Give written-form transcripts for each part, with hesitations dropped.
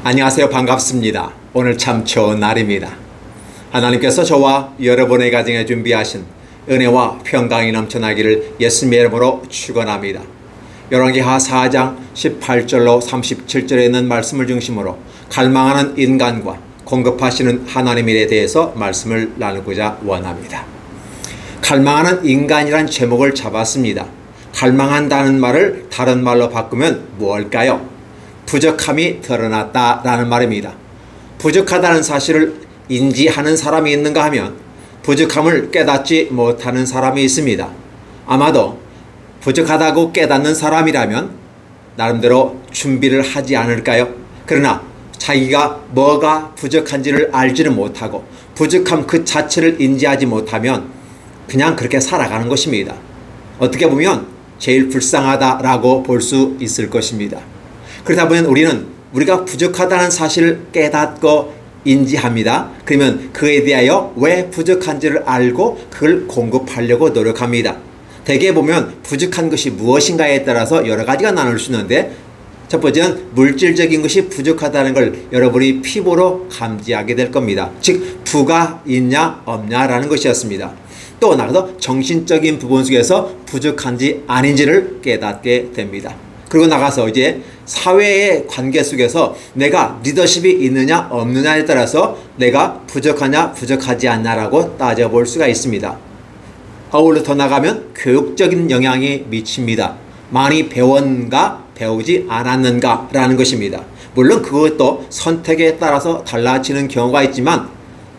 안녕하세요. 반갑습니다. 오늘 참 좋은 날입니다. 하나님께서 저와 여러분의 가정에 준비하신 은혜와 평강이 넘쳐나기를 예수님의 이름으로 축원합니다. 열왕기하 4장 18절로 37절에 있는 말씀을 중심으로 갈망하는 인간과 공급하시는 하나님에 대해서 말씀을 나누고자 원합니다. 갈망하는 인간이란 제목을 잡았습니다. 갈망한다는 말을 다른 말로 바꾸면 무엇일까요? 부족함이 드러났다라는 말입니다. 부족하다는 사실을 인지하는 사람이 있는가 하면 부족함을 깨닫지 못하는 사람이 있습니다. 아마도 부족하다고 깨닫는 사람이라면 나름대로 준비를 하지 않을까요? 그러나 자기가 뭐가 부족한지를 알지를 못하고 부족함 그 자체를 인지하지 못하면 그냥 그렇게 살아가는 것입니다. 어떻게 보면 제일 불쌍하다라고 볼 수 있을 것입니다. 그러다 보면 우리는 우리가 부족하다는 사실을 깨닫고 인지합니다. 그러면 그에 대하여 왜 부족한지를 알고 그걸 공급하려고 노력합니다. 대개 보면 부족한 것이 무엇인가에 따라서 여러 가지가 나눌 수 있는데 첫 번째는 물질적인 것이 부족하다는 걸 여러분이 피부로 감지하게 될 겁니다. 즉 부가 있냐 없냐라는 것이었습니다. 또 나가서 정신적인 부분 속에서 부족한지 아닌지를 깨닫게 됩니다. 그리고 나가서 이제 사회의 관계 속에서 내가 리더십이 있느냐 없느냐에 따라서 내가 부족하냐 부족하지 않냐라고 따져볼 수가 있습니다. 아울러 더 나가면 교육적인 영향이 미칩니다. 많이 배웠는가 배우지 않았는가 라는 것입니다. 물론 그것도 선택에 따라서 달라지는 경우가 있지만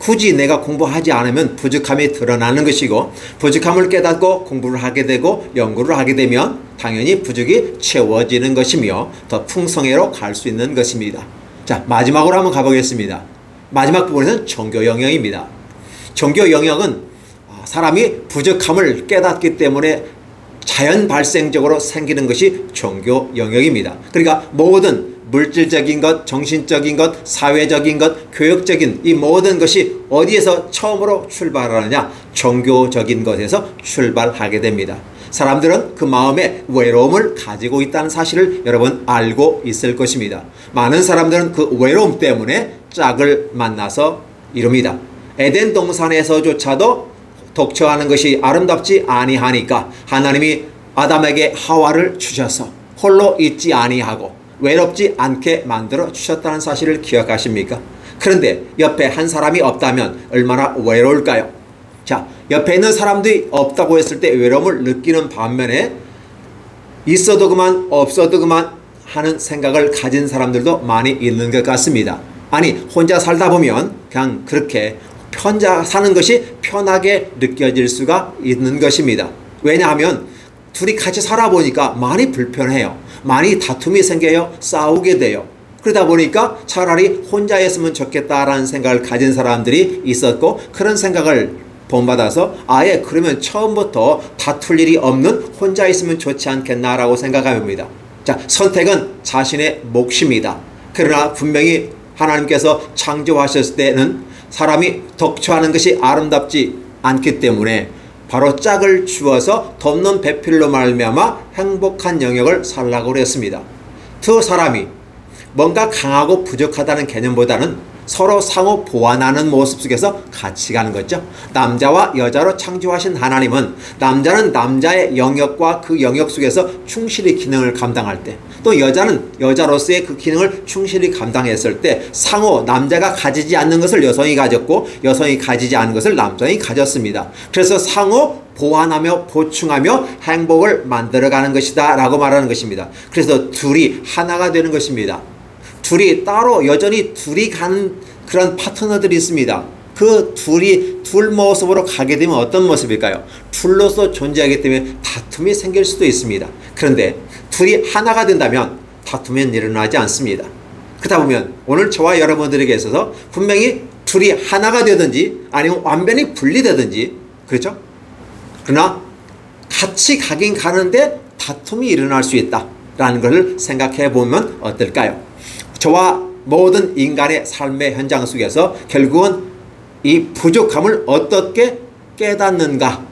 굳이 내가 공부하지 않으면 부족함이 드러나는 것이고 부족함을 깨닫고 공부를 하게 되고 연구를 하게 되면 당연히 부족이 채워지는 것이며 더 풍성해로 갈 수 있는 것입니다. 자, 마지막으로 한번 가보겠습니다. 마지막 부분은 종교 영역입니다. 종교 영역은 사람이 부족함을 깨닫기 때문에 자연 발생적으로 생기는 것이 종교 영역입니다. 그러니까 모든 물질적인 것, 정신적인 것, 사회적인 것, 교육적인 이 모든 것이 어디에서 처음으로 출발하느냐? 종교적인 것에서 출발하게 됩니다. 사람들은 그 마음에 외로움을 가지고 있다는 사실을 여러분 알고 있을 것입니다. 많은 사람들은 그 외로움 때문에 짝을 만나서 이룹니다. 에덴 동산에서조차도 독처하는 것이 아름답지 아니하니까 하나님이 아담에게 하와를 주셔서 홀로 있지 아니하고 외롭지 않게 만들어 주셨다는 사실을 기억하십니까? 그런데 옆에 한 사람이 없다면 얼마나 외로울까요? 자, 옆에 있는 사람들이 없다고 했을 때 외로움을 느끼는 반면에 있어도 그만 없어도 그만 하는 생각을 가진 사람들도 많이 있는 것 같습니다. 아니 혼자 살다 보면 그냥 그렇게 혼자 사는 것이 편하게 느껴질 수가 있는 것입니다. 왜냐하면 둘이 같이 살아보니까 많이 불편해요. 많이 다툼이 생겨요. 싸우게 돼요. 그러다 보니까 차라리 혼자 있으면 좋겠다라는 생각을 가진 사람들이 있었고 그런 생각을 본받아서 아예 그러면 처음부터 다툴 일이 없는 혼자 있으면 좋지 않겠나라고 생각합니다. 자, 선택은 자신의 몫입니다. 그러나 분명히 하나님께서 창조하셨을 때는 사람이 독처하는 것이 아름답지 않기 때문에 바로 짝을 주어서 돕는 배필로 말미암아 행복한 영역을 살라고 했습니다. 두 사람이 뭔가 강하고 부족하다는 개념보다는 서로 상호 보완하는 모습 속에서 같이 가는 거죠. 남자와 여자로 창조하신 하나님은 남자는 남자의 영역과 그 영역 속에서 충실히 기능을 감당할 때 또 여자는 여자로서의 그 기능을 충실히 감당했을 때 상호 남자가 가지지 않는 것을 여성이 가졌고 여성이 가지지 않은 것을 남성이 가졌습니다. 그래서 상호 보완하며 보충하며 행복을 만들어가는 것이다 라고 말하는 것입니다. 그래서 둘이 하나가 되는 것입니다. 둘이 따로 여전히 둘이 가는 그런 파트너들이 있습니다. 그 둘이 둘 모습으로 가게 되면 어떤 모습일까요? 둘로서 존재하기 때문에 다툼이 생길 수도 있습니다. 그런데 둘이 하나가 된다면 다툼은 일어나지 않습니다. 그러다 보면 오늘 저와 여러분들에게 있어서 분명히 둘이 하나가 되든지 아니면 완전히 분리되든지 그렇죠? 그러나 같이 가긴 가는데 다툼이 일어날 수 있다라는 것을 생각해 보면 어떨까요? 저와 모든 인간의 삶의 현장 속에서 결국은 이 부족함을 어떻게 깨닫는가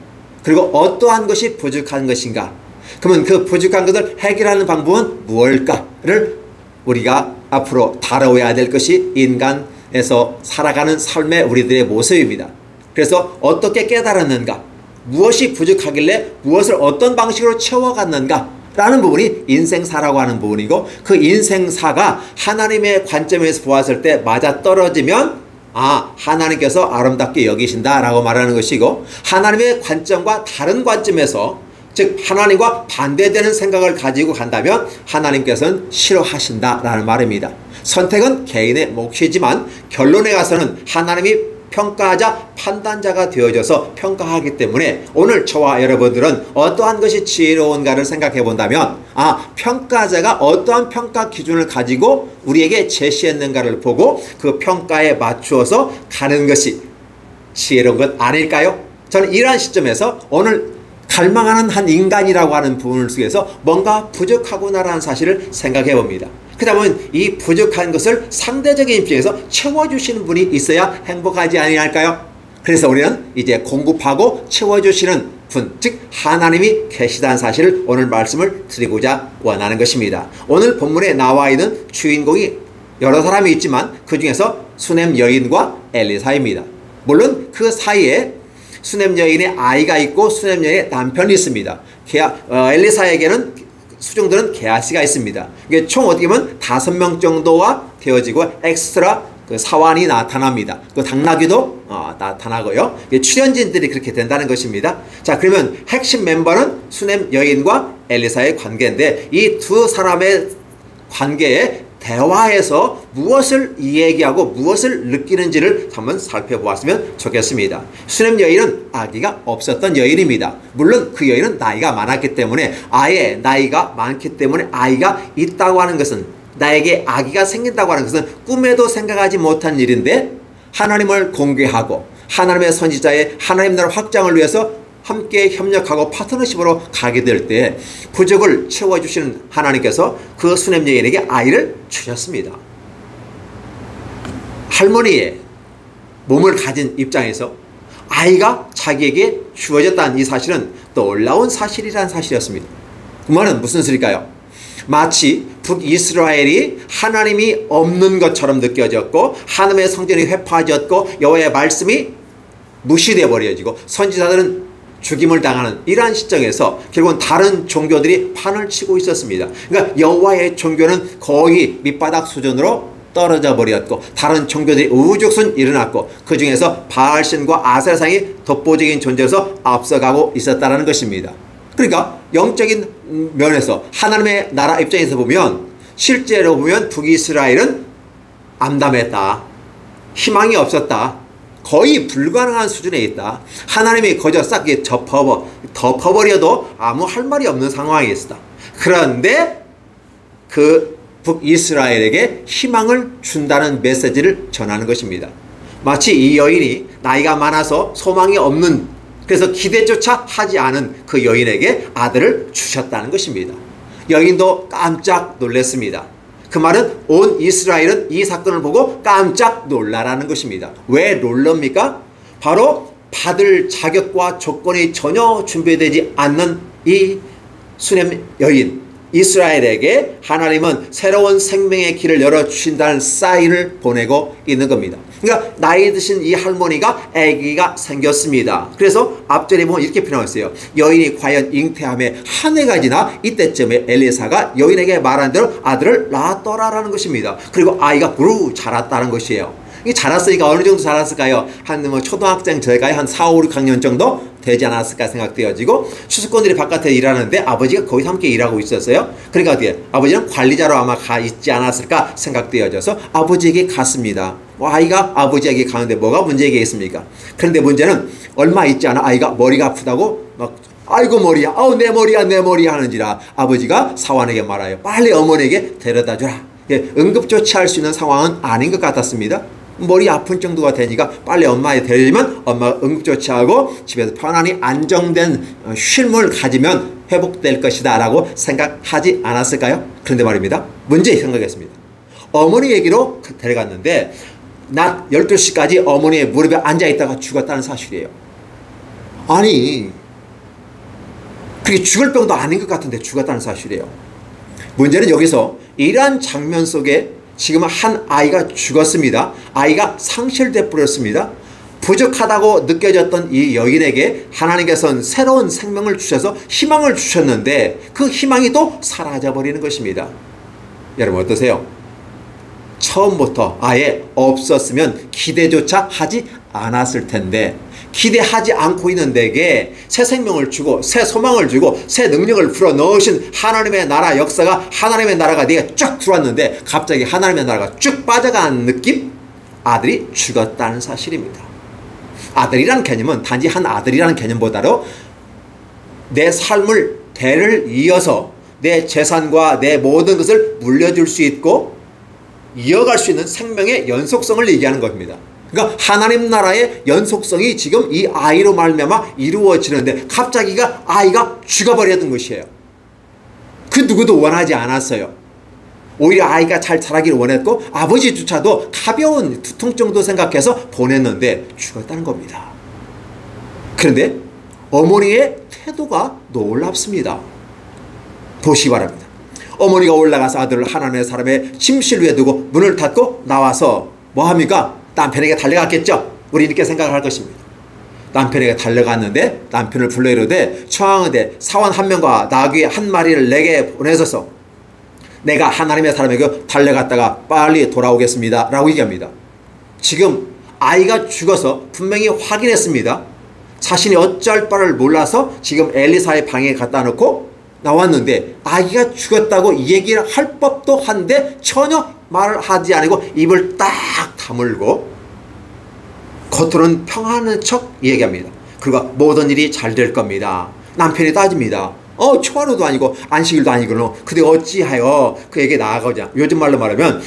그리고 어떠한 것이 부족한 것인가 그러면 그 부족한 것을 해결하는 방법은 무엇일까를 우리가 앞으로 다뤄야 될 것이 인간에서 살아가는 삶의 우리들의 모습입니다. 그래서 어떻게 깨달았는가, 무엇이 부족하길래 무엇을 어떤 방식으로 채워갔는가 라는 부분이 인생사라고 하는 부분이고, 그 인생사가 하나님의 관점에서 보았을 때 맞아떨어지면 하나님께서 아름답게 여기신다 라고 말하는 것이고, 하나님의 관점과 다른 관점에서, 즉 하나님과 반대되는 생각을 가지고 간다면 하나님께서는 싫어하신다 라는 말입니다. 선택은 개인의 몫이지만 결론에 가서는 하나님이 평가하자 판단자가 되어져서 평가하기 때문에, 오늘 저와 여러분들은 어떠한 것이 지혜로운가를 생각해 본다면 평가자가 어떠한 평가 기준을 가지고 우리에게 제시했는가를 보고 그 평가에 맞추어서 가는 것이 지혜로운 것 아닐까요? 저는 이러한 시점에서 오늘 갈망하는 한 인간이라고 하는 부분을 속에서 뭔가 부족하구나라는 사실을 생각해 봅니다. 그러다 보면 이 부족한 것을 상대적인 입장에서 채워주시는 분이 있어야 행복하지 아니할까요? 그래서 우리는 이제 공급하고 채워주시는 분, 즉 하나님이 계시다는 사실을 오늘 말씀을 드리고자 원하는 것입니다. 오늘 본문에 나와 있는 주인공이 여러 사람이 있지만 그 중에서 수넴 여인과 엘리사입니다. 물론 그 사이에 수넴 여인의 아이가 있고 수넴 여인의 남편이 있습니다. 엘리사에게는 수종들은 게하시가 있습니다. 이게 총 어떻게 보면 5명 정도가 되어지고 엑스트라 그 사환이 나타납니다. 그 당나귀도 나타나고요. 출연진들이 그렇게 된다는 것입니다. 자, 그러면 핵심 멤버는 수넴 여인과 엘리사의 관계인데, 이 두 사람의 관계에 대화에서 무엇을 이야기하고 무엇을 느끼는지를 한번 살펴보았으면 좋겠습니다. 수넴 여인은 아기가 없었던 여인입니다. 물론 그 여인은 나이가 많았기 때문에, 아예 나이가 많기 때문에 아이가 있다고 하는 것은, 나에게 아기가 생긴다고 하는 것은 꿈에도 생각하지 못한 일인데, 하나님을 공개하고 하나님의 선지자의 하나님 나라 확장을 위해서 함께 협력하고 파트너십으로 가게 될 때 부족을 채워주시는 하나님께서 그 수넴 여인에게 아이를 주셨습니다. 할머니의 몸을 가진 입장에서 아이가 자기에게 주어졌다는 이 사실은 놀라운 사실이라는 사실이었습니다. 그 말은 무슨 소리일까요? 마치 북이스라엘이 하나님이 없는 것처럼 느껴졌고, 하나님의 성전이 회파졌고, 여호와의 말씀이 무시되어 버려지고, 선지자들은 죽임을 당하는 이러한 시점에서 결국은 다른 종교들이 판을 치고 있었습니다. 그러니까 여호와의 종교는 거의 밑바닥 수준으로 떨어져 버렸고, 다른 종교들이 우후죽순 일어났고, 그 중에서 바알신과 아세라상이 독보적인 존재로서 앞서가고 있었다는 것입니다. 그러니까 영적인 면에서 하나님의 나라 입장에서 보면, 실제로 보면 북이스라엘은 암담했다, 희망이 없었다, 거의 불가능한 수준에 있다. 하나님이 거저 싹 덮어버려도 아무 할 말이 없는 상황에 있었다. 그런데 그 북이스라엘에게 희망을 준다는 메시지를 전하는 것입니다. 마치 이 여인이 나이가 많아서 소망이 없는, 그래서 기대조차 하지 않은 그 여인에게 아들을 주셨다는 것입니다. 여인도 깜짝 놀랐습니다. 그 말은 온 이스라엘은 이 사건을 보고 깜짝 놀라라는 것입니다. 왜 놀랍니까? 바로 받을 자격과 조건이 전혀 준비되지 않는 이 수넴 여인, 이스라엘에게 하나님은 새로운 생명의 길을 열어주신다는 사인을 보내고 있는 겁니다. 그러니까 나이 드신 이 할머니가 아기가 생겼습니다. 그래서 앞절에 보면 이렇게 표현했어요. 여인이 과연 잉태함에 한 해가 지나 이때쯤에 엘리사가 여인에게 말한 대로 아들을 낳았더라라는 것입니다. 그리고 아이가 부르 자랐다는 것이에요. 이 자랐으니까 어느 정도 자랐을까요? 한 초등학생 저희가 한 4, 5, 6학년 정도 되지 않았을까 생각되어지고, 추수꾼들이 바깥에 일하는데 아버지가 거기서 함께 일하고 있었어요. 그러니까 어떻게 아버지는 관리자로 아마 가 있지 않았을까 생각되어져서 아버지에게 갔습니다. 아이가 아버지에게 가는데 뭐가 문제겠습니까? 그런데 문제는 얼마 있지 않아 아이가 머리가 아프다고 막 아이고 머리야, 아우 내 머리야 내 머리야 하는지라 아버지가 사환에게 말아요. 빨리 어머니에게 데려다 주라. 응급조치할 수 있는 상황은 아닌 것 같았습니다. 머리 아픈 정도가 되니까 빨리 엄마에 데려주면 엄마가 응급조치하고 집에서 편안히 안정된 쉼을 가지면 회복될 것이다 라고 생각하지 않았을까요? 그런데 말입니다. 문제 생각했습니다. 어머니 얘기로 데려갔는데 낮 12시까지 어머니의 무릎에 앉아있다가 죽었다는 사실이에요. 아니, 그게 죽을 병도 아닌 것 같은데 죽었다는 사실이에요. 문제는 여기서 이러한 장면 속에 지금 한 아이가 죽었습니다. 아이가 상실돼 버렸습니다. 부족하다고 느껴졌던 이 여인에게 하나님께서는 새로운 생명을 주셔서 희망을 주셨는데 그 희망이 또 사라져버리는 것입니다. 여러분 어떠세요? 처음부터 아예 없었으면 기대조차 하지 않았을 텐데 기대하지 않고 있는 데게 새 생명을 주고 새 소망을 주고 새 능력을 불어넣으신 하나님의 나라 역사가 하나님의 나라가 네가 쭉 들어왔는데 갑자기 하나님의 나라가 쭉 빠져가는 느낌? 아들이 죽었다는 사실입니다. 아들이라는 개념은 단지 한 아들이라는 개념보다도 내 삶을 대를 이어서 내 재산과 내 모든 것을 물려줄 수 있고 이어갈 수 있는 생명의 연속성을 얘기하는 겁니다. 그러니까 하나님 나라의 연속성이 지금 이 아이로 말미암아 이루어지는데 갑자기가 아이가 죽어버렸던 것이에요. 그 누구도 원하지 않았어요. 오히려 아이가 잘 자라기를 원했고 아버지조차도 가벼운 두통 정도 생각해서 보냈는데 죽었다는 겁니다. 그런데 어머니의 태도가 놀랍습니다. 보시기 바랍니다. 어머니가 올라가서 아들을 하나님의 사람의 침실 위에 두고 문을 닫고 나와서 뭐합니까? 남편에게 달려갔겠죠. 우리 이렇게 생각을 할 것입니다. 남편에게 달려갔는데 남편을 불러 이르되 청하건대 사원 한 명과 나귀 한 마리를 내게 보내소서. 내가 하나님의 사람에게 달려갔다가 빨리 돌아오겠습니다 라고 얘기합니다. 지금 아이가 죽어서 분명히 확인했습니다. 자신이 어쩔 바를 몰라서 지금 엘리사의 방에 갖다 놓고 나왔는데 아기가 죽었다고 이 얘기를 할 법도 한데 전혀 말을 하지 않고 입을 딱 다물고 겉으로는 평안한 척 얘기합니다. 그리고 모든 일이 잘 될 겁니다. 남편이 따집니다. 초하루도 아니고 안식일도 아니고 근데 어찌하여 그에게 나아가자. 요즘 말로 말하면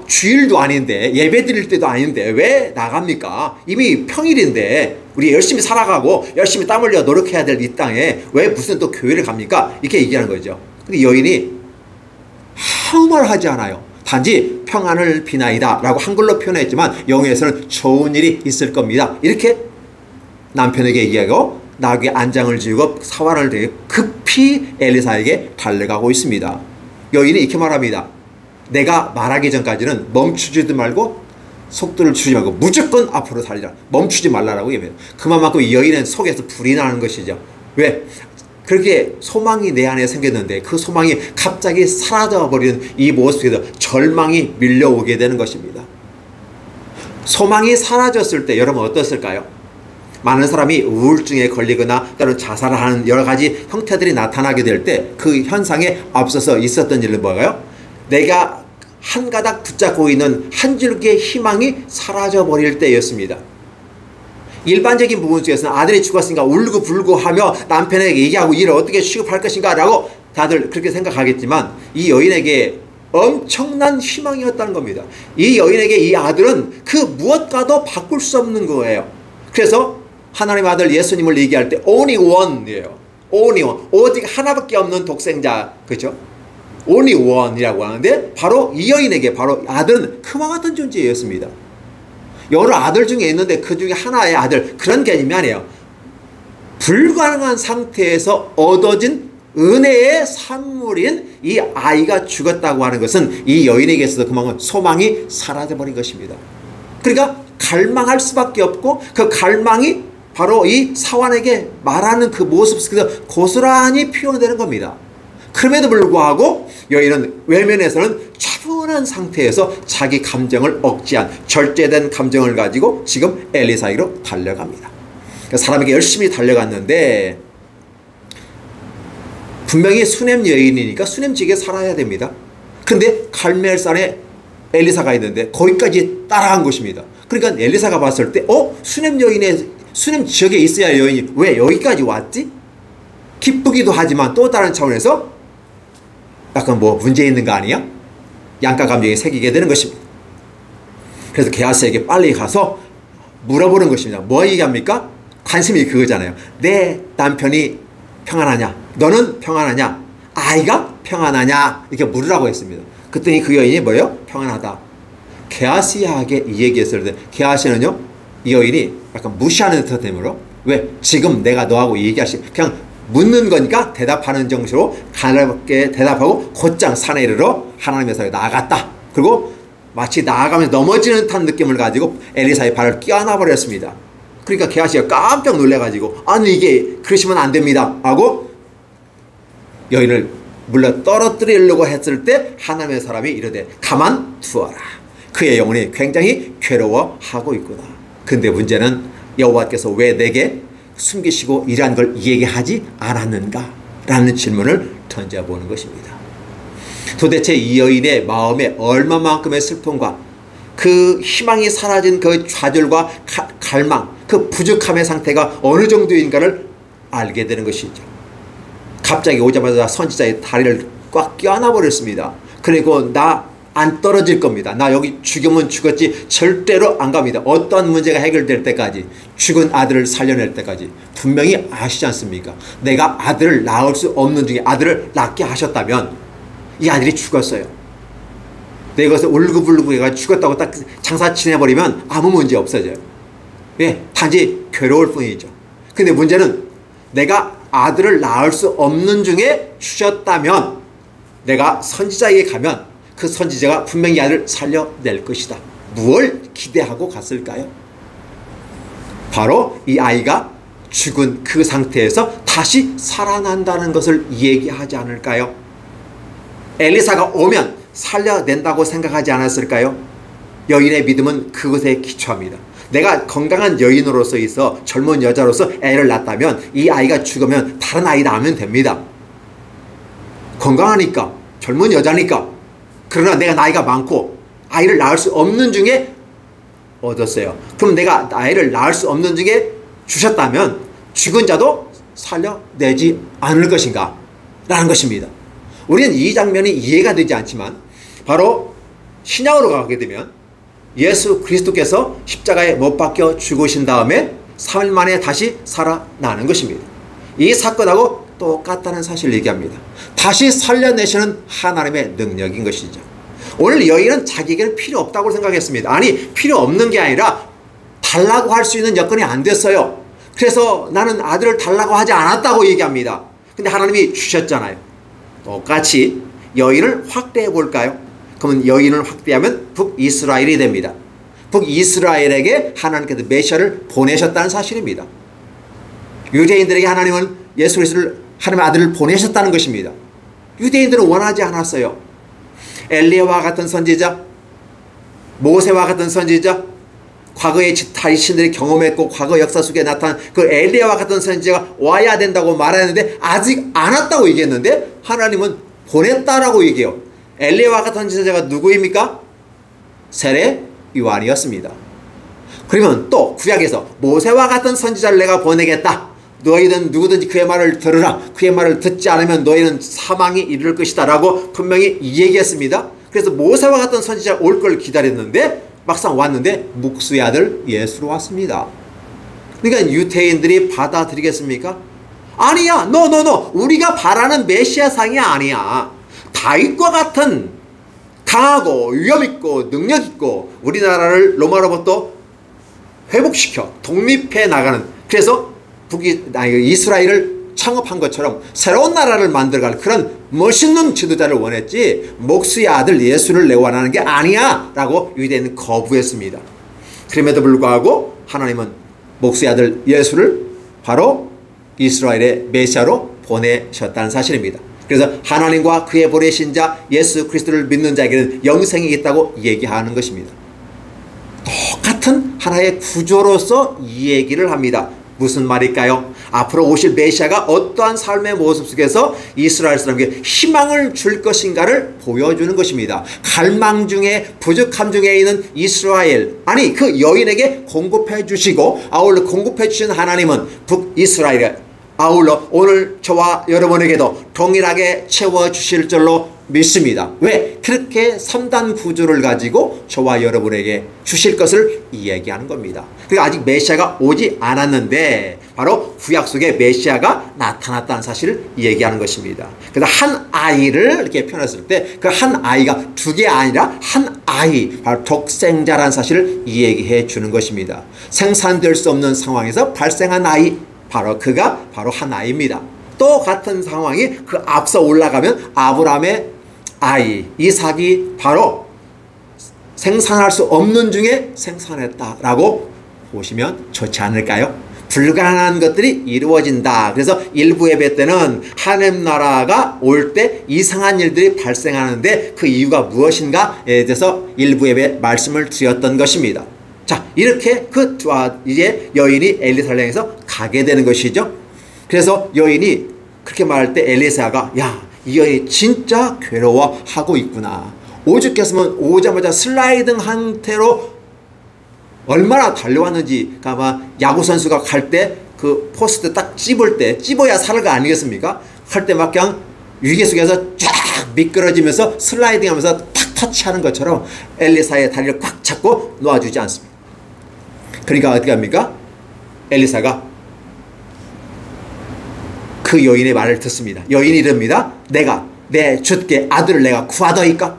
주일도 아닌데 예배 드릴 때도 아닌데 왜 나갑니까? 이미 평일인데 우리 열심히 살아가고 열심히 땀 흘려 노력해야 될 이 땅에 왜 무슨 또 교회를 갑니까? 이렇게 얘기하는 거죠. 근데 여인이 아무 말 하지 않아요. 단지 평안을 비나이다 라고 한글로 표현했지만 영어에서는 좋은 일이 있을 겁니다. 이렇게 남편에게 얘기하고 나귀 안장을 지우고 사활을 들고 급히 엘리사에게 달려가고 있습니다. 여인이 이렇게 말합니다. 내가 말하기 전까지는 멈추지도 말고 속도를 주지 말고 무조건 앞으로 달리라. 멈추지 말라라고 얘기합니다. 그만큼 이 여인은 속에서 불이 나는 것이죠. 왜? 그렇게 소망이 내 안에 생겼는데 그 소망이 갑자기 사라져버리는 이 모습에서 절망이 밀려오게 되는 것입니다. 소망이 사라졌을 때 여러분 어떻을까요? 많은 사람이 우울증에 걸리거나 또는 자살을 하는 여러 가지 형태들이 나타나게 될 때 그 현상에 앞서서 있었던 일은 뭐예요? 내가 한 가닥 붙잡고 있는 한 줄기의 희망이 사라져버릴 때였습니다. 일반적인 부분 속에서는 아들이 죽었으니까 울고 불고 하며 남편에게 얘기하고 일을 어떻게 취급할 것인가 라고 다들 그렇게 생각하겠지만 이 여인에게 엄청난 희망이었다는 겁니다. 이 여인에게 이 아들은 그 무엇과도 바꿀 수 없는 거예요. 그래서 하나님의 아들 예수님을 얘기할 때 only one이에요. only one. 오직 하나밖에 없는 독생자. 그렇죠? only one이라고 하는데 바로 이 여인에게 바로 아들은 그와 같은 존재였습니다. 여러 아들 중에 있는데 그 중에 하나의 아들 그런 개념이 아니에요. 불가능한 상태에서 얻어진 은혜의 산물인 이 아이가 죽었다고 하는 것은 이 여인에게 있어서 그만큼 소망이 사라져버린 것입니다. 그러니까 갈망할 수밖에 없고 그 갈망이 바로 이 사환에게 말하는 그 모습 속에서 고스란히 표현되는 겁니다. 그럼에도 불구하고 여인은 외면에서는 차분한 상태에서 자기 감정을 억제한 절제된 감정을 가지고 지금 엘리사에게로 달려갑니다. 사람에게 열심히 달려갔는데 분명히 수냄 여인이니까 수냄지게 살아야 됩니다. 근데 갈멜산에 엘리사가 있는데 거기까지 따라간 것입니다. 그러니까 엘리사가 봤을 때 수냄 여인의 수냄 지역에 있어야 할 여인이 왜 여기까지 왔지? 기쁘기도 하지만 또 다른 차원에서 약간 뭐 문제 있는 거 아니야? 양가 감정이 생기게 되는 것입니다. 그래서 게하스에게 빨리 가서 물어보는 것입니다. 뭐 얘기합니까? 관심이 그거잖아요. 내 남편이 평안하냐? 너는 평안하냐? 아이가 평안하냐? 이렇게 물으라고 했습니다. 그랬더니 그 여인이 뭐예요? 평안하다. 게하시에게 이 얘기했을 때 게하시는요 이 여인이 약간 무시하는 듯함으로 왜? 지금 내가 너하고 얘기하시 그냥 묻는 거니까 대답하는 정도로 가볍게 대답하고 곧장 산에 이르러 하나님의 사람에 나아갔다. 그리고 마치 나아가면서 넘어지는 듯한 느낌을 가지고 엘리사의 발을 껴안아 버렸습니다. 그러니까 게하시가 깜짝 놀래가지고 아니 이게 그러시면 안 됩니다 하고 여인을 물러 떨어뜨리려고 했을 때 하나님의 사람이 이르되 가만두어라. 그의 영혼이 굉장히 괴로워하고 있구나. 근데 문제는 여호와께서 왜 내게 숨기시고 이러한 걸 얘기하지 않았는가? 라는 질문을 던져보는 것입니다. 도대체 이 여인의 마음에 얼마만큼의 슬픔과 그 희망이 사라진 그 좌절과 갈망, 그 부족함의 상태가 어느 정도인가를 알게 되는 것이죠. 갑자기 오자마자 선지자의 다리를 꽉 껴안아 버렸습니다. 그리고 나 안 떨어질 겁니다. 나 여기 죽으면 죽었지 절대로 안 갑니다. 어떤 문제가 해결될 때까지, 죽은 아들을 살려낼 때까지. 분명히 아시지 않습니까? 내가 아들을 낳을 수 없는 중에 아들을 낳게 하셨다면 이 아들이 죽었어요. 내가 그것을 울고불고 해가 죽었다고 딱 장사 지내버리면 아무 문제 없어져요. 예, 단지 괴로울 뿐이죠. 근데 문제는 내가 아들을 낳을 수 없는 중에 주셨다면 내가 선지자에게 가면 그 선지자가 분명히 아들을 살려낼 것이다. 무엇을 기대하고 갔을까요? 바로 이 아이가 죽은 그 상태에서 다시 살아난다는 것을 얘기하지 않을까요? 엘리사가 오면 살려낸다고 생각하지 않았을까요? 여인의 믿음은 그것에 기초합니다. 내가 건강한 여인으로서 있어 젊은 여자로서 애를 낳았다면 이 아이가 죽으면 다른 아이 낳으면 됩니다. 건강하니까, 젊은 여자니까. 그러나 내가 나이가 많고 아이를 낳을 수 없는 중에 얻었어요. 그럼 내가 아이를 낳을 수 없는 중에 주셨다면 죽은 자도 살려내지 않을 것인가? 라는 것입니다. 우리는 이 장면이 이해가 되지 않지만 바로 신약으로 가게 되면 예수 그리스도께서 십자가에 못 박혀 죽으신 다음에 3일 만에 다시 살아나는 것입니다. 이 사건하고 똑같다는 사실을 얘기합니다. 다시 살려내시는 하나님의 능력인 것이죠. 오늘 여인은 자기에게는 필요 없다고 생각했습니다. 아니, 필요 없는 게 아니라 달라고 할 수 있는 여건이 안 됐어요. 그래서 나는 아들을 달라고 하지 않았다고 얘기합니다. 근데 하나님이 주셨잖아요. 똑같이 여인을 확대해 볼까요? 그러면 여인을 확대하면 북이스라엘이 됩니다. 북이스라엘에게 하나님께서 메시아를 보내셨다는 사실입니다. 유대인들에게 하나님은 예수 그리스도를, 하나님의 아들을 보내셨다는 것입니다. 유대인들은 원하지 않았어요. 엘리야와 같은 선지자, 모세와 같은 선지자, 과거의 지타의 신들이 경험했고 과거 역사 속에 나타난 그 엘리야와 같은 선지자가 와야 된다고 말하는데 아직 안 왔다고 얘기했는데 하나님은 보냈다라고 얘기해요. 엘리야와 같은 선지자가 누구입니까? 세례 요한이었습니다. 그러면 또 구약에서 모세와 같은 선지자를 내가 보내겠다. 너희는 누구든지 그의 말을 들으라. 그의 말을 듣지 않으면 너희는 사망이 이를 것이다 라고 분명히 얘기했습니다. 그래서 모세와 같은 선지자 올 걸 기다렸는데 막상 왔는데 묵수의 아들 예수로 왔습니다. 그러니까 유대인들이 받아들이겠습니까? 아니야. 노. 우리가 바라는 메시아상이 아니야. 다윗과 같은 강하고 위엄있고 능력있고 우리나라를 로마로부터 회복시켜 독립해 나가는, 그래서 이스라엘을 창업한 것처럼 새로운 나라를 만들어갈 그런 멋있는 지도자를 원했지 목수의 아들 예수를 내가 원하는 게 아니야 라고 유대인은 거부했습니다. 그럼에도 불구하고 하나님은 목수의 아들 예수를 바로 이스라엘의 메시아로 보내셨다는 사실입니다. 그래서 하나님과 그의 보내신 자 예수 그리스도를 믿는 자에게는 영생이 있다고 얘기하는 것입니다. 똑같은 하나의 구조로서 이 얘기를 합니다. 무슨 말일까요? 앞으로 오실 메시아가 어떠한 삶의 모습 속에서 이스라엘 사람에게 희망을 줄 것인가를 보여주는 것입니다. 갈망 중에, 부족함 중에 있는 이스라엘, 아니 그 여인에게 공급해 주시고 아울러 공급해 주신 하나님은 북이스라엘에 아울러 오늘 저와 여러분에게도 동일하게 채워주실 줄로 믿습니다. 왜? 그렇게 3단 구조를 가지고 저와 여러분에게 주실 것을 이야기하는 겁니다. 그러니까 아직 메시아가 오지 않았는데 바로 구약 속에 메시아가 나타났다는 사실을 얘기하는 것입니다. 그래서 한 아이를 이렇게 표현했을 때 그 한 아이가 두 개 아니라 한 아이, 바로 독생자라는 사실을 얘기해 주는 것입니다. 생산될 수 없는 상황에서 발생한 아이, 바로 그가 바로 한 아이입니다. 또 같은 상황이 그 앞서 올라가면 아브라함의 아이 이삭이 바로 생산할 수 없는 중에 생산했다라고 보시면 좋지 않을까요? 불가능한 것들이 이루어진다. 그래서 일부 예배 때는 하나님 나라가 올 때 이상한 일들이 발생하는데 그 이유가 무엇인가에 대해서 일부 예배 말씀을 드렸던 것입니다. 자, 이렇게 이제 여인이 엘리사랑에서 가게 되는 것이죠. 그래서 여인이 그렇게 말할 때 엘리사가 야, 이 여인이 진짜 괴로워하고 있구나. 오죽했으면 오자마자 슬라이딩 상태로 얼마나 달려왔는지. 아마 야구선수가 갈 때 그 포스트 딱 찝어야 살아가 아니겠습니까? 할 때 막 그냥 위기 속에서 쫙 미끄러지면서 슬라이딩 하면서 탁 터치하는 것처럼 엘리사의 다리를 꽉 잡고 놓아주지 않습니다. 그러니까 어떻게 합니까? 엘리사가 그 여인의 말을 듣습니다. 여인이 이럽니다. 내가 내 주께 아들을 내가 구하더이까?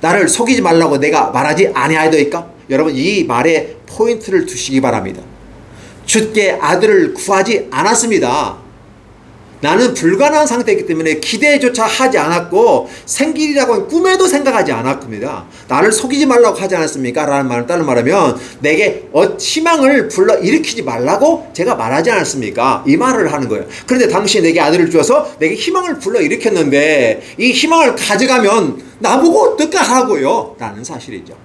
나를 속이지 말라고 내가 말하지 아니하더이까? 여러분, 이 말에 포인트를 두시기 바랍니다. 주께 아들을 구하지 않았습니다. 나는 불가능한 상태이기 때문에 기대조차 하지 않았고 생길이라고 꿈에도 생각하지 않았습니다. 나를 속이지 말라고 하지 않았습니까? 라는 말을 다른 말하면 내게 희망을 불러일으키지 말라고 제가 말하지 않았습니까? 이 말을 하는 거예요. 그런데 당신이 내게 아들을 주어서 내게 희망을 불러일으켰는데 이 희망을 가져가면 나보고 어떻게 하라고요? 라는 사실이죠.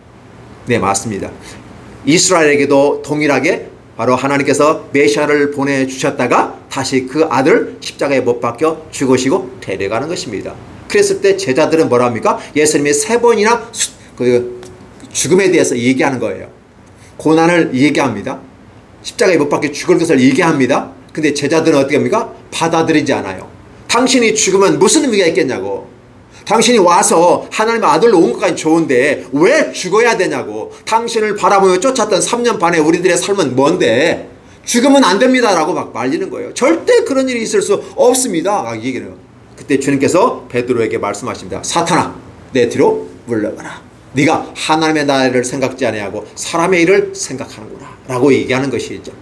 네, 맞습니다. 이스라엘에게도 동일하게 바로 하나님께서 메시아를 보내주셨다가 다시 그 아들 십자가에 못 박혀 죽으시고 데려가는 것입니다. 그랬을 때 제자들은 뭐라 합니까? 예수님이 3번이나 죽음에 대해서 얘기하는 거예요. 고난을 얘기합니다. 십자가에 못 박혀 죽을 것을 얘기합니다. 근데 제자들은 어떻게 합니까? 받아들이지 않아요. 당신이 죽으면 무슨 의미가 있겠냐고. 당신이 와서 하나님의 아들로 온 것까지 좋은데 왜 죽어야 되냐고. 당신을 바라보며 쫓았던 3년 반의 우리들의 삶은 뭔데 죽으면 안 됩니다 라고 막 말리는 거예요. 절대 그런 일이 있을 수 없습니다. 막 얘기를 해요. 그때 주님께서 베드로에게 말씀하십니다. 사탄아, 내 뒤로 물러가라. 네가 하나님의 나라를 생각지 아니하고 사람의 일을 생각하는구나 라고 얘기하는 것이죠.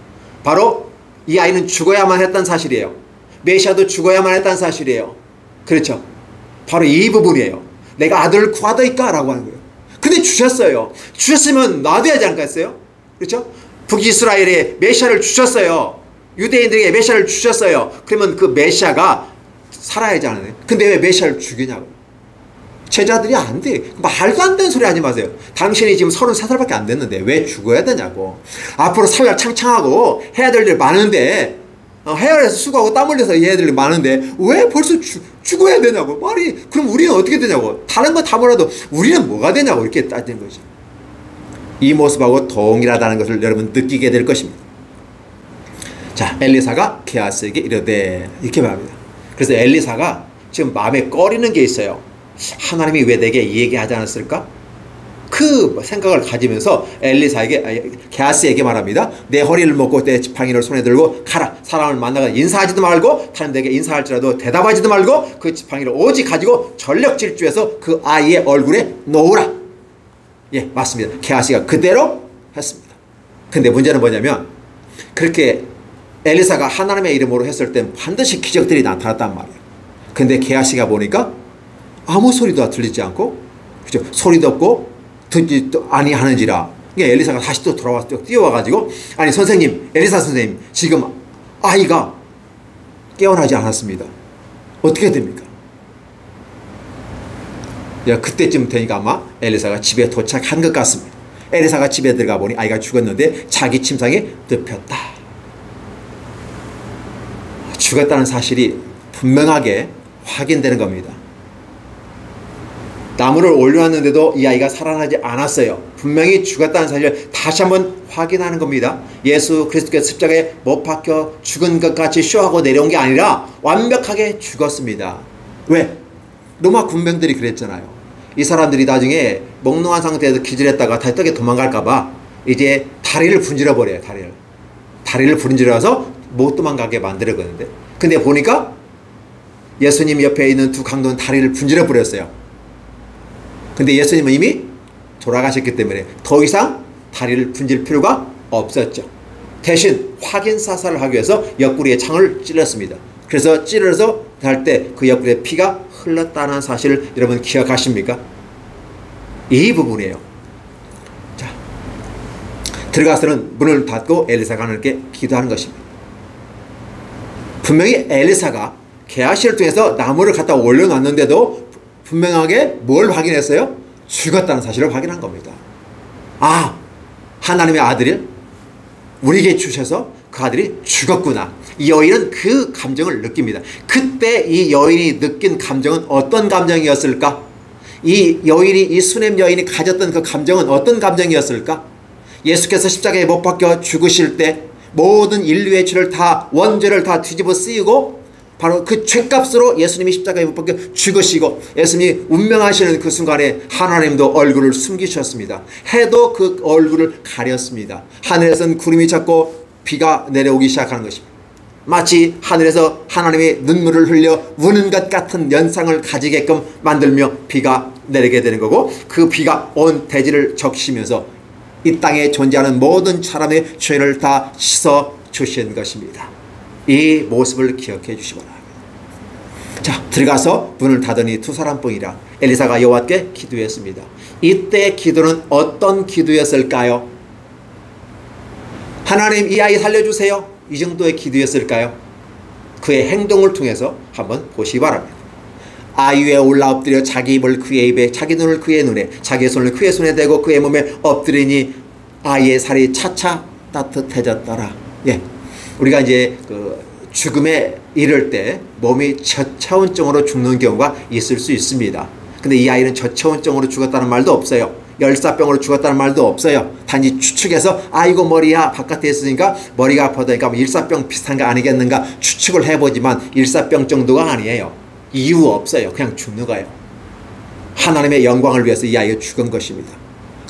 바로 이 아이는 죽어야만 했던 사실이에요. 메시아도 죽어야만 했던 사실이에요. 그렇죠. 바로 이 부분이에요. 내가 아들을 구하더이까? 라고 하는 거예요. 근데 주셨어요. 주셨으면 놔둬야 하지 않겠어요? 그렇죠? 북이스라엘에 메시아를 주셨어요. 유대인들에게 메시아를 주셨어요. 그러면 그 메시아가 살아야지 않아요? 근데 왜 메시아를 죽이냐고. 제자들이 안 돼. 말도 안 되는 소리 하지 마세요. 당신이 지금 33살밖에 안 됐는데 왜 죽어야 되냐고. 앞으로 살날 창창하고 해야 될 일 많은데 해열에서 수고하고 땀 흘려서 해야 될 일 많은데 왜 벌써 죽어야 되냐고. 말이 그럼 우리는 어떻게 되냐고. 다른 거 다 몰라도 우리는 뭐가 되냐고 이렇게 따지는 거죠. 이 모습하고 동일하다는 것을 여러분 느끼게 될 것입니다. 자, 엘리사가 게하스에게 이르되 이렇게 말합니다. 그래서 엘리사가 지금 마음에 꺼리는 게 있어요. 하나님이 왜 내게 이 얘기하지 않았을까? 그 생각을 가지면서 게하스에게 말합니다. 내 허리를 묶고 내 지팡이를 손에 들고 가라. 사람을 만나가 인사하지도 말고 사람들에게 인사할지라도 대답하지도 말고 그 지팡이를 오직 가지고 전력 질주해서 그 아이의 얼굴에 놓으라. 예, 맞습니다. 게하시가 그대로 했습니다. 근데 문제는 뭐냐면 그렇게 엘리사가 하나님의 이름으로 했을 때 반드시 기적들이 나타났단 말이에요. 근데 게하시가 보니까 아무 소리도 들리지 않고, 그죠? 소리도 없고 듣지도 아니하는지라. 그러니까 엘리사가 다시 또 돌아와서 뛰어와가지고, 아니 선생님, 엘리사 선생님, 지금 아이가 깨어나지 않았습니다. 어떻게 됩니까? 야, 그때쯤 되니까 아마 엘리사가 집에 도착한 것 같습니다. 엘리사가 집에 들어가 보니 아이가 죽었는데 자기 침상에 눕혔다. 죽었다는 사실이 분명하게 확인되는 겁니다. 나무를 올려놨는데도 이 아이가 살아나지 않았어요. 분명히 죽었다는 사실을 다시 한번 확인하는 겁니다. 예수 그리스도께서 십자가에 못 박혀 죽은 것 같이 쇼하고 내려온 게 아니라 완벽하게 죽었습니다. 왜? 로마 군병들이 그랬잖아요. 이 사람들이 나중에 몽롱한 상태에서 기절했다가 다시 떡에 도망갈까봐 이제 다리를 분질러 버려요. 다리를 분질러서 못 도망가게 만들었거든요. 근데 보니까 예수님 옆에 있는 두 강도는 다리를 분질러 버렸어요. 근데 예수님은 이미 돌아가셨기 때문에 더 이상 다리를 분질 필요가 없었죠. 대신 확인 사살을 하기 위해서 옆구리에 창을 찔렀습니다. 그래서 찔러서 할 때 그 옆구리에 피가 흘렀다는 사실을 여러분 기억하십니까? 이 부분이에요. 들어가서는 문을 닫고 엘리사가 하나님께 기도하는 것입니다. 분명히 엘리사가 게하시를 통해서 나무를 갖다 올려놨는데도 분명하게 뭘 확인했어요? 죽었다는 사실을 확인한 겁니다. 아, 하나님의 아들이 우리에게 주셔서 그 아들이 죽었구나. 이 여인은 그 감정을 느낍니다. 그때 이 여인이 느낀 감정은 어떤 감정이었을까? 이 수넴 여인이 가졌던 그 감정은 어떤 감정이었을까? 예수께서 십자가에 못 박혀 죽으실 때 모든 인류의 죄를 다, 원죄를 다 뒤집어 쓰이고 바로 그 죄값으로 예수님이 십자가에 못 박혀 죽으시고 예수님이 운명하시는 그 순간에 하나님도 얼굴을 숨기셨습니다. 해도 그 얼굴을 가렸습니다. 하늘에서는 구름이 쳤고 비가 내려오기 시작하는 것입니다. 마치 하늘에서 하나님의 눈물을 흘려 우는 것 같은 연상을 가지게끔 만들며 비가 내리게 되는 거고, 그 비가 온 대지를 적시면서 이 땅에 존재하는 모든 사람의 죄를 다 씻어 주신 것입니다. 이 모습을 기억해 주시기 바랍니다. 자, 들어가서 문을 닫으니 두 사람뿐이라. 엘리사가 여호와께 기도했습니다. 이때 기도는 어떤 기도였을까요? 하나님, 이 아이 살려주세요. 이 정도의 기도였을까요? 그의 행동을 통해서 한번 보시기 바랍니다. 아이 위에 올라 엎드려 자기 입을 그의 입에, 자기 눈을 그의 눈에, 자기의 손을 그의 손에 대고 그의 몸에 엎드리니 아이의 살이 차차 따뜻해졌더라. 예, 우리가 이제 그 죽음에 이를 때 몸이 저체온증으로 죽는 경우가 있을 수 있습니다. 근데 이 아이는 저체온증으로 죽었다는 말도 없어요. 열사병으로 죽었다는 말도 없어요. 단지 추측해서 아이고 머리야 바깥에 있으니까 머리가 아파다니까 뭐 일사병 비슷한 거 아니겠는가 추측을 해보지만 일사병 정도가 아니에요. 이유 없어요. 그냥 죽는 거예요. 하나님의 영광을 위해서 이 아이가 죽은 것입니다.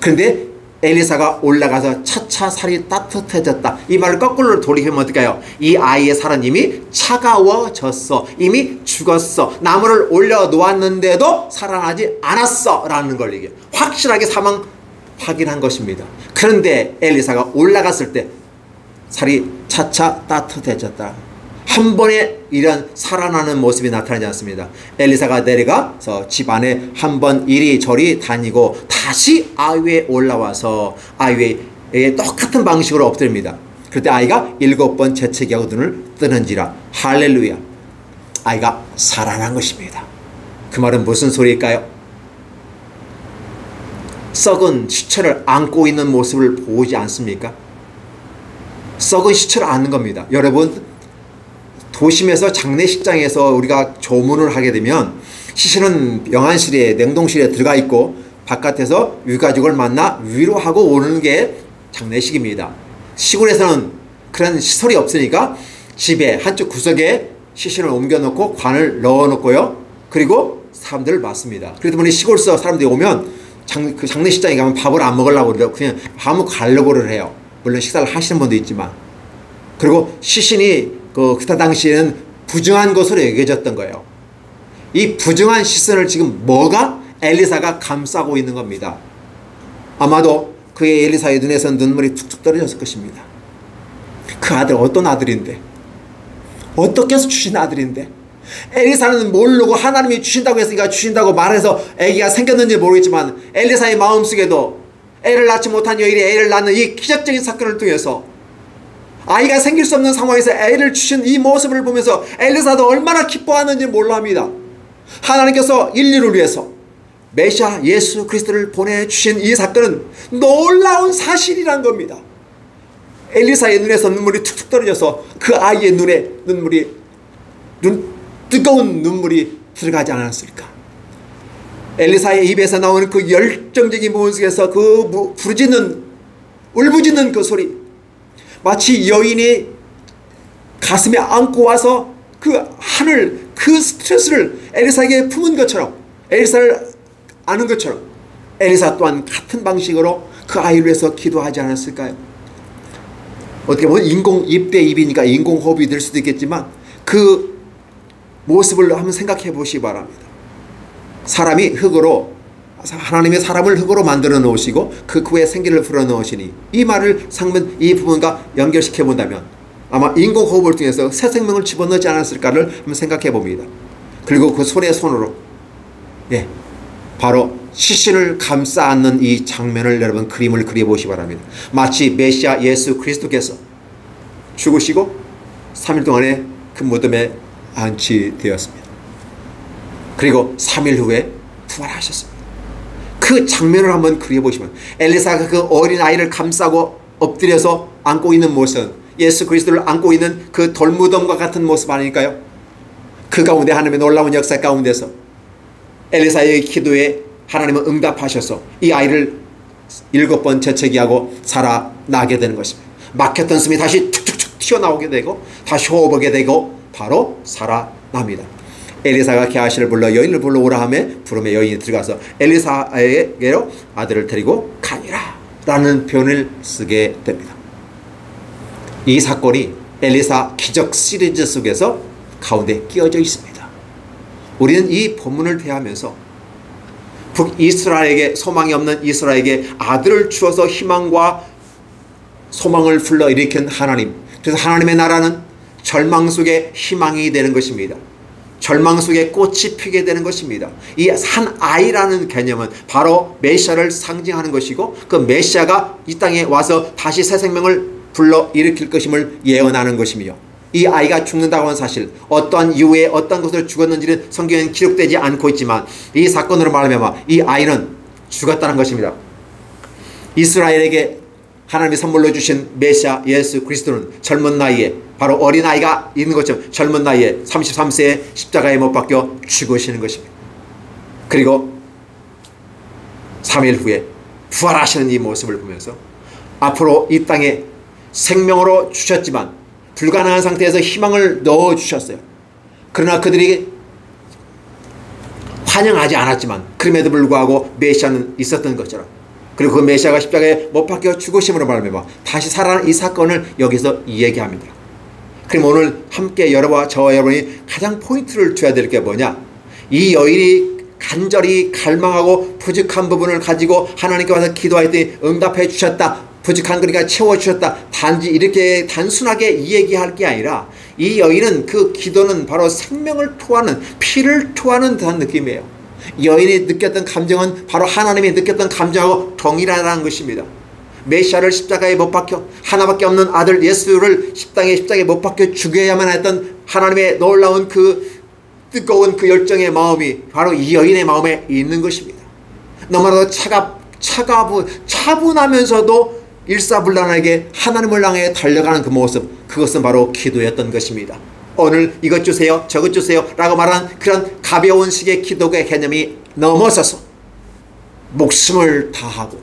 그런데 엘리사가 올라가서 차차 살이 따뜻해졌다. 이 말을 거꾸로 돌이키면 어떨까요? 이 아이의 살은 이미 차가워졌어. 이미 죽었어. 나무를 올려놓았는데도 살아나지 않았어 라는 걸 얘기해요. 확실하게 사망 확인한 것입니다. 그런데 엘리사가 올라갔을 때 살이 차차 따뜻해졌다. 한 번에 이런 살아나는 모습이 나타나지 않습니다. 엘리사가 내려가서 집 안에 한 번 이리저리 다니고 다시 아이 위에 올라와서 아이 위에 똑같은 방식으로 엎드립니다. 그때 아이가 7번 재채기하고 눈을 뜨는지라. 할렐루야. 아이가 살아난 것입니다. 그 말은 무슨 소리일까요? 썩은 시체를 안고 있는 모습을 보지 않습니까? 썩은 시체를 안는 겁니다. 여러분, 도심에서 장례식장에서 우리가 조문을 하게 되면 시신은 영안실에, 냉동실에 들어가 있고 바깥에서 유가족을 만나 위로하고 오는 게 장례식입니다. 시골에서는 그런 시설이 없으니까 집에 한쪽 구석에 시신을 옮겨놓고 관을 넣어놓고요. 그리고 사람들을 맞습니다. 그러다 보니 시골서 사람들이 오면 그 장례식장에 가면 밥을 안 먹으려고 그냥 아무 갈려고를 해요. 물론 식사를 하시는 분도 있지만. 그리고 시신이 그때 당시에는 부정한 것으로 여겨졌던 거예요. 이 부정한 시선을 지금 뭐가? 엘리사가 감싸고 있는 겁니다. 아마도 그의 엘리사의 눈에서 눈물이 툭툭 떨어졌을 것입니다. 그 아들 어떤 아들인데? 어떻게 해서 주신 아들인데? 엘리사는 모르고 하나님이 주신다고 했으니까 주신다고 말해서 아기가 생겼는지 모르겠지만 엘리사의 마음속에도 애를 낳지 못한 여인이 애를 낳는 이 기적적인 사건을 통해서 아이가 생길 수 없는 상황에서 애를 주신 이 모습을 보면서 엘리사도 얼마나 기뻐하는지 몰라 합니다. 하나님께서 인류를 위해서 메시아 예수 그리스도를 보내주신 이 사건은 놀라운 사실이란 겁니다. 엘리사의 눈에서 눈물이 툭툭 떨어져서 그 아이의 눈에 뜨거운 눈물이 들어가지 않았을까? 엘리사의 입에서 나오는 그 열정적인 부분 속에서 그 울부짖는 그 소리, 마치 여인이 가슴에 안고 와서 그 하늘, 그 스트레스를 엘리사에게 품은 것처럼, 엘리사를 아는 것처럼 엘리사 또한 같은 방식으로 그 아이를 위해서 기도하지 않았을까요? 어떻게 보면 입 대 입이니까 인공호흡이 될 수도 있겠지만 그 모습을 한번 생각해 보시기 바랍니다. 사람이 흙으로, 하나님의 사람을 흙으로 만들어 놓으시고 그 후에 생기를 불어 넣으시니, 이 말을 상면 이 부분과 연결시켜 본다면 아마 인공호흡을 통해서 새 생명을 집어넣지 않았을까를 한번 생각해 봅니다. 그리고 그 손에 손으로 바로 시신을 감싸 안는 이 장면을 여러분 그림을 그려보시기 바랍니다. 마치 메시아 예수 그리스도께서 죽으시고 3일 동안에 그 무덤에 안치되었습니다. 그리고 3일 후에 부활하셨습니다. 그 장면을 한번 그려보시면 엘리사가 그 어린아이를 감싸고 엎드려서 안고 있는 모습은 예수 그리스도를 안고 있는 그 돌무덤과 같은 모습 아닐까요? 그 가운데 하나님의 놀라운 역사 가운데서 엘리사의 기도에 하나님은 응답하셔서 이 아이를 7번 재채기하고 살아나게 되는 것입니다. 막혔던 숨이 다시 툭툭툭 튀어나오게 되고 다시 호흡하게 되고 바로 살아납니다. 엘리사가 게하시를 불러 여인을 불러오라 하며 부름에 여인이 들어가서 엘리사에게로 아들을 데리고 가니라 라는 표현을 쓰게 됩니다. 이 사건이 엘리사 기적 시리즈 속에서 가운데 끼어져 있습니다. 우리는 이 본문을 대하면서 북이스라엘에게 소망이 없는 이스라엘에게 아들을 주어서 희망과 소망을 불러일으킨 하나님, 그래서 하나님의 나라는 절망 속에 희망이 되는 것입니다. 절망 속에 꽃이 피게 되는 것입니다. 이 한 아이라는 개념은 바로 메시아를 상징하는 것이고 그 메시아가 이 땅에 와서 다시 새 생명을 불러일으킬 것임을 예언하는 것이며 이 아이가 죽는다고 하는 사실, 어떠한 이유에 어떤 것으로 죽었는지는 성경에는 기록되지 않고 있지만 이 사건으로 말하면 이 아이는 죽었다는 것입니다. 이스라엘에게 하나님이 선물로 주신 메시아 예수 그리스도는 젊은 나이에 바로 어린아이가 있는 것처럼 젊은 나이에 33세에 십자가에 못 박혀 죽으시는 것입니다. 그리고 3일 후에 부활하시는 이 모습을 보면서 앞으로 이 땅에 생명으로 주셨지만 불가능한 상태에서 희망을 넣어주셨어요. 그러나 그들이 환영하지 않았지만 그럼에도 불구하고 메시아는 있었던 것처럼, 그리고 그 메시아가 십자가에 못 박혀 죽으심으로 말미암아 다시 살아난 이 사건을 여기서 얘기합니다. 그럼 오늘 함께 여러분과 저와 여러분이 가장 포인트를 줘야 될 게 뭐냐? 이 여인이 간절히 갈망하고 부족한 부분을 가지고 하나님께 와서 기도했더니 응답해 주셨다, 부족한 거니까 채워주셨다, 단지 이렇게 단순하게 얘기할 게 아니라 이 여인은 그 기도는 바로 생명을 토하는, 피를 토하는 듯한 느낌이에요. 여인이 느꼈던 감정은 바로 하나님이 느꼈던 감정하고 동일하다는 것입니다. 메시아를 십자가에 못 박혀 하나밖에 없는 아들 예수를 십자가에 못 박혀 죽여야만 했던 하나님의 놀라운 그 뜨거운 그 열정의 마음이 바로 이 여인의 마음에 있는 것입니다. 너무나도 차분하면서도 일사불란하게 하나님을 향해 달려가는 그 모습, 그것은 바로 기도였던 것입니다. 오늘 이것 주세요 저것 주세요 라고 말하는 그런 가벼운 식의 기도의 개념이 넘어서서 목숨을 다하고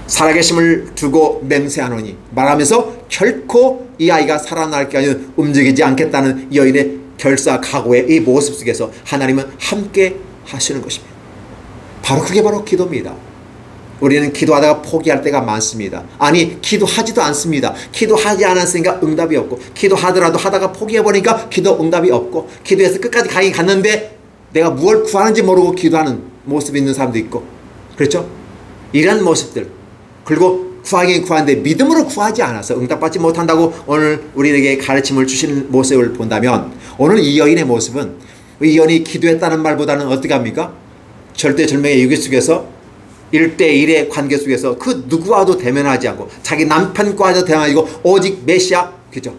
살아계심을 두고 맹세하노니 말하면서 결코 이 아이가 살아날 게 아니라 움직이지 않겠다는 여인의 결사 각오의 이 모습 속에서 하나님은 함께 하시는 것입니다. 바로 그게 바로 기도입니다. 우리는 기도하다가 포기할 때가 많습니다. 아니, 기도하지도 않습니다. 기도하지 않았으니까 응답이 없고, 기도하더라도 하다가 포기해버리니까 기도 응답이 없고, 기도해서 끝까지 가긴 갔는데 내가 무엇을 구하는지 모르고 기도하는 모습이 있는 사람도 있고, 그렇죠? 이런 모습들, 그리고 구하긴 구하는데 믿음으로 구하지 않아서 응답받지 못한다고 오늘 우리에게 가르침을 주시는 모습을 본다면, 오늘 이 여인의 모습은 이 여인이 기도했다는 말보다는 어떻게 합니까? 절대절명의 위기 속에서 1대1의 관계 속에서 그 누구와도 대면하지 않고 자기 남편과도 대면하고 오직 메시아, 그죠?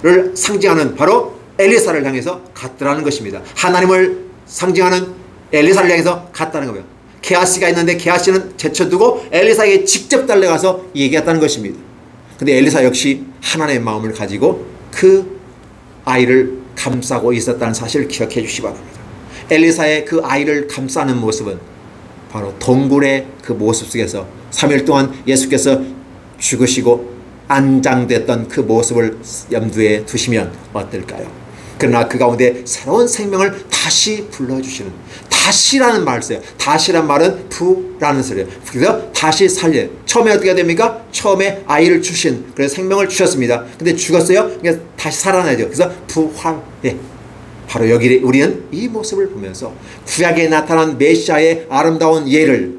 를 상징하는 바로 엘리사를 향해서 갔더라는 것입니다. 하나님을 상징하는 엘리사를 향해서 갔다는 거예요. 게하시가 있는데 게하시는 제쳐두고 엘리사에게 직접 달려가서 얘기했다는 것입니다. 근데 엘리사 역시 하나님의 마음을 가지고 그 아이를 감싸고 있었다는 사실을 기억해 주시기 바랍니다. 엘리사의 그 아이를 감싸는 모습은 바로 동굴의 그 모습 속에서 3일 동안 예수께서 죽으시고 안장됐던 그 모습을 염두에 두시면 어떨까요? 그러나 그 가운데 새로운 생명을 다시 불러주시는, 다시라는 말을 써요. 다시란 말은 부라는 소리예요. 그래서 다시 살려요. 처음에 어떻게 됩니까? 처음에 아이를 주신, 그래서 생명을 주셨습니다. 근데 죽었어요? 그러니까 다시 살아나죠. 그래서 부활. 바로 여기 우리는 이 모습을 보면서 구약에 나타난 메시아의 아름다운 예를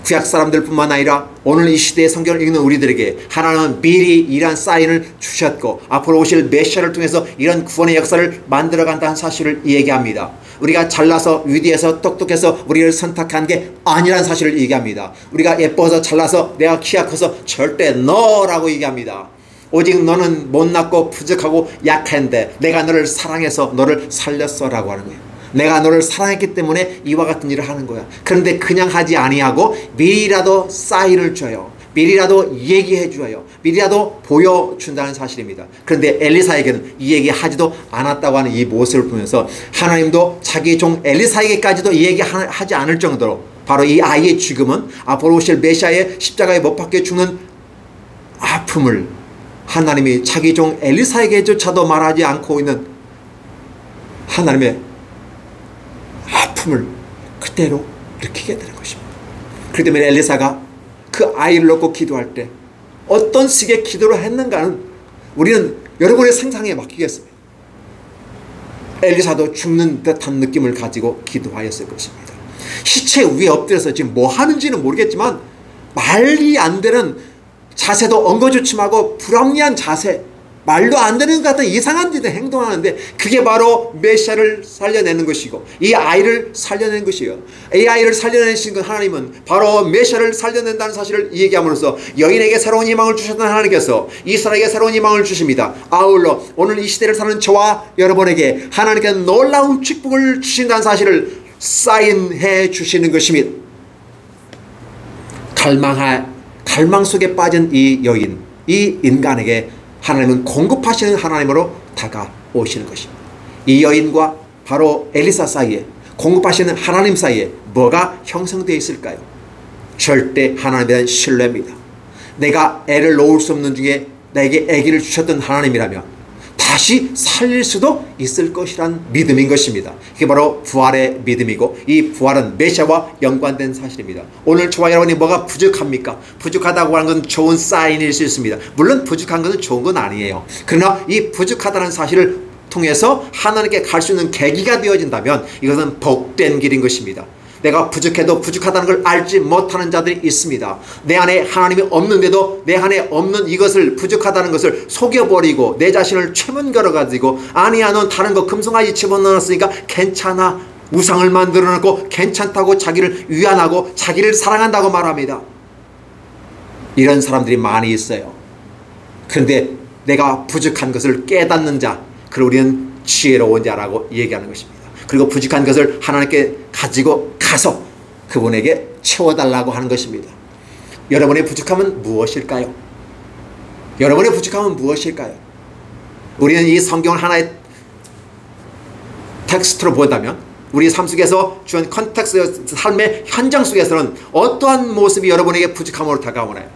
구약 사람들뿐만 아니라 오늘 이 시대의 성경을 읽는 우리들에게 하나님은 미리 이러한 사인을 주셨고 앞으로 오실 메시아를 통해서 이런 구원의 역사를 만들어간다는 사실을 얘기합니다. 우리가 잘나서 위대해서 똑똑해서 우리를 선택한 게 아니라는 사실을 얘기합니다. 우리가 예뻐서 잘나서 내가 키가 커서 절대 너라고 얘기합니다. 오직 너는 못났고 부족하고 약한데 내가 너를 사랑해서 너를 살렸어라고 하는 거예요. 내가 너를 사랑했기 때문에 이와 같은 일을 하는 거야. 그런데 그냥 하지 아니하고 미리라도 사인을 줘요. 미리라도 얘기해 줘요. 미리라도 보여준다는 사실입니다. 그런데 엘리사에게는 이 얘기 하지도 않았다고 하는 이 모습을 보면서 하나님도 자기 종 엘리사에게까지도 이 얘기 하지 않을 정도로 바로 이 아이의 죽음은 앞으로 오실 메시아의 십자가에 못 박혀 죽는 아픔을 하나님이 자기 종 엘리사에게조차도 말하지 않고 있는 하나님의 아픔을 그대로 느끼게 되는 것입니다. 그렇기 때문에 엘리사가 그 아이를 놓고 기도할 때 어떤 식의 기도를 했는가는 우리는 여러분의 상상에 맡기겠습니다. 엘리사도 죽는 듯한 느낌을 가지고 기도하였을 것입니다. 시체 위에 엎드려서 지금 뭐 하는지는 모르겠지만 말이 안 되는 자세도 엉거주춤하고 불합리한 자세, 말도 안 되는 것 같은 이상한 짓을 행동하는데 그게 바로 메시아를 살려내는 것이고 이 아이를 살려내는 것이에요. 이 아이를 살려내신 건 하나님은 바로 메시아를 살려낸다는 사실을 얘기함으로써 여인에게 새로운 희망을 주셨던 하나님께서 이스라엘에게 새로운 희망을 주십니다. 아울러 오늘 이 시대를 사는 저와 여러분에게 하나님께서 놀라운 축복을 주신다는 사실을 사인해 주시는 것입니다. 갈망 속에 빠진 이 여인, 이 인간에게 하나님은 공급하시는 하나님으로 다가오시는 것입니다. 이 여인과 바로 엘리사 사이에 공급하시는 하나님 사이에 뭐가 형성되어 있을까요? 절대 하나님에 대한 신뢰입니다. 내가 애를 놓을 수 없는 중에 내게 아기를 주셨던 하나님이라면 다시 살릴 수도 있을 것이란 믿음인 것입니다. 이게 바로 부활의 믿음이고 이 부활은 메시아와 연관된 사실입니다. 오늘 저와 여러분이 뭐가 부족합니까? 부족하다고 하는 건 좋은 사인일 수 있습니다. 물론 부족한 것은 좋은 건 아니에요. 그러나 이 부족하다는 사실을 통해서 하나님께 갈 수 있는 계기가 되어진다면 이것은 복된 길인 것입니다. 내가 부족해도 부족하다는 걸 알지 못하는 자들이 있습니다. 내 안에 하나님이 없는데도 내 안에 없는 이것을 부족하다는 것을 속여버리고 내 자신을 최문걸어가지고 아니야 넌 다른 거 금송아지 집어넣었으니까 괜찮아 우상을 만들어놓고 괜찮다고 자기를 위안하고 자기를 사랑한다고 말합니다. 이런 사람들이 많이 있어요. 그런데 내가 부족한 것을 깨닫는 자, 그리고 우리는 지혜로운 자라고 얘기하는 것입니다. 그리고 부족한 것을 하나님께 가지고 가서 그분에게 채워달라고 하는 것입니다. 여러분의 부족함은 무엇일까요? 여러분의 부족함은 무엇일까요? 우리는 이 성경을 하나의 텍스트로 본다면 우리 삶 속에서 주한 컨텍스트 삶의 현장 속에서는 어떠한 모습이 여러분에게 부족함으로 다가오나요?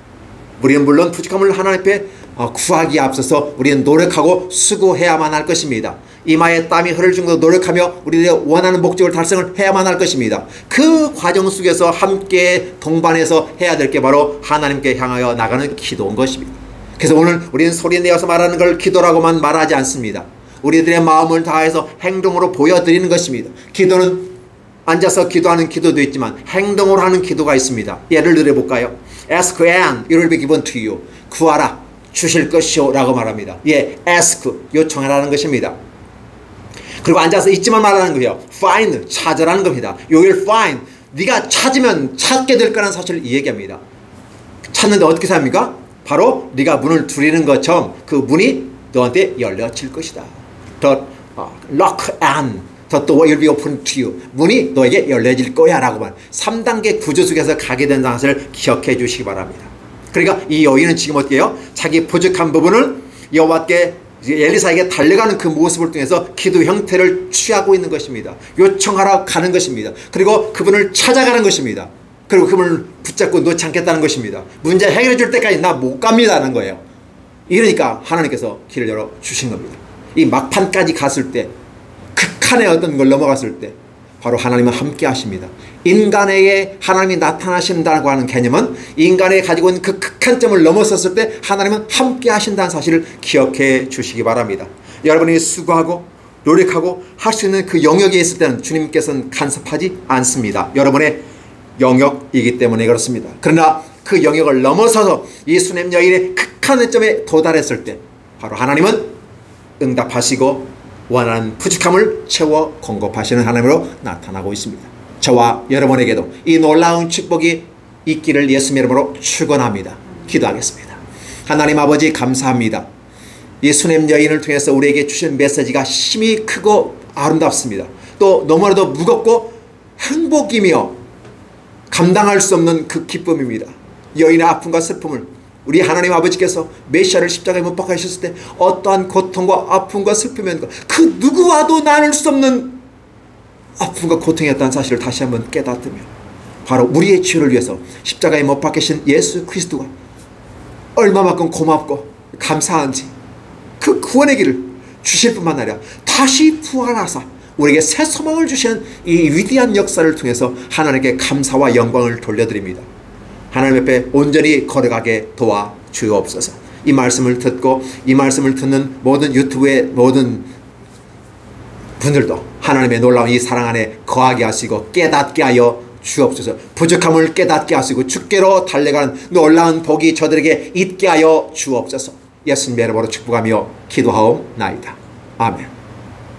우리는 물론 부족함을 하나님 앞에 구하기에 앞서서 우리는 노력하고 수고해야만 할 것입니다. 이마에 땀이 흐를 정도로 노력하며 우리들의 원하는 목적을 달성을 해야만 할 것입니다. 그 과정 속에서 함께 동반해서 해야 될 게 바로 하나님께 향하여 나가는 기도인 것입니다. 그래서 오늘 우리는 소리내어서 말하는 걸 기도라고만 말하지 않습니다. 우리들의 마음을 다해서 행동으로 보여드리는 것입니다. 기도는 앉아서 기도하는 기도도 있지만 행동으로 하는 기도가 있습니다. 예를 들어볼까요? Ask and it will be given to you. 구하라 주실 것이요 라고 말합니다. 예, ask 요청하라는 것입니다. 그리고 앉아서 잊지만 말하는 거예요. Find 찾으라는 겁니다. You will find 네가 찾으면 찾게 될 거라는 사실을 얘기합니다. 찾는데 어떻게 삽니까? 바로 네가 문을 두드리는 것처럼 그 문이 너한테 열려질 것이다. The lock and the door will be open to you. 문이 너에게 열려질 거야 라고 말. 3단계 구조 속에서 가게 된다는 것을 기억해 주시기 바랍니다. 그러니까 이 여인은 지금 어떻게 해요? 자기 부족한 부분을 여호와께 엘리사에게 달려가는 그 모습을 통해서 기도 형태를 취하고 있는 것입니다. 요청하러 가는 것입니다. 그리고 그분을 찾아가는 것입니다. 그리고 그분을 붙잡고 놓지 않겠다는 것입니다. 문제 해결해 줄 때까지 나 못 갑니다라는 거예요. 이러니까 하나님께서 길을 열어 주신 겁니다. 이 막판까지 갔을 때 극한의 어떤 걸 넘어갔을 때 바로 하나님은 함께 하십니다. 인간에게 하나님이 나타나신다고 하는 개념은 인간에 가지고 있는 그 극한점을 넘어섰을 때 하나님은 함께 하신다는 사실을 기억해 주시기 바랍니다. 여러분이 수고하고 노력하고 할 수 있는 그 영역에 있을 때는 주님께서는 간섭하지 않습니다. 여러분의 영역이기 때문에 그렇습니다. 그러나 그 영역을 넘어서서 이 수냄 여인의 극한 점에 도달했을 때 바로 하나님은 응답하시고 원하는 부족함을 채워 공급하시는 하나님으로 나타나고 있습니다. 저와 여러분에게도 이 놀라운 축복이 있기를 예수님의 이름으로 축원합니다. 기도하겠습니다. 하나님 아버지 감사합니다. 이 수냄 여인을 통해서 우리에게 주신 메시지가 힘이 크고 아름답습니다. 또 너무나도 무겁고 행복이며 감당할 수 없는 그 기쁨입니다. 여인의 아픔과 슬픔을 우리 하나님 아버지께서 메시아를 십자가에 못 박으셨을 때 어떠한 고통과 아픔과 슬픔이었는가, 그 누구와도 나눌 수 없는 아픔과 고통이었다는 사실을 다시 한번 깨닫으며 바로 우리의 죄를 위해서 십자가에 못 박히신 예수 그리스도가 얼마만큼 고맙고 감사한지 그 구원의 길을 주실 뿐만 아니라 다시 부활하사 우리에게 새 소망을 주시는 이 위대한 역사를 통해서 하나님께 감사와 영광을 돌려드립니다. 하나님 앞에 온전히 걸어가게 도와주옵소서. 이 말씀을 듣고 이 말씀을 듣는 모든 유튜브의 모든 분들도 하나님의 놀라운 이 사랑 안에 거하게 하시고 깨닫게 하여 주옵소서. 부족함을 깨닫게 하시고 주께로 달려가는 놀라운 복이 저들에게 있게 하여 주옵소서. 예수님의 이름으로 축복하며 기도하옵나이다. 아멘.